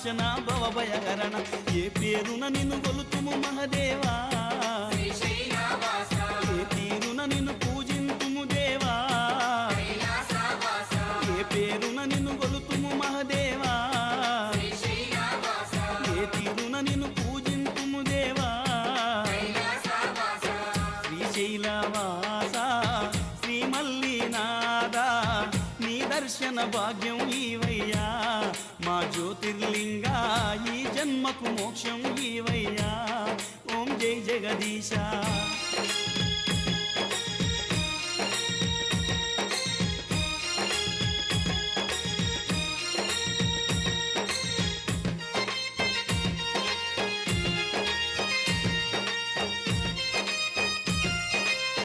నాశన భవభయహరణ ఏ పేరున నిన్ను కొలుతుము మహదేవా ఏ తీరున నిన్ను పూజింతుము దేవా ఏ పేరున నిన్ను కొలుతుము మహదేవా ఏ తీరున నిన్ను పూజింతుము దేవా శ్రీశైలవాస శ్రీ మల్లినాథ నీ దర్శన భాగ్యం ఈవయ్యా మా జ్యోతిర్లింగా ఈ జన్మకు మోక్షం ఈవయ్యా ఓం జై జగదీశ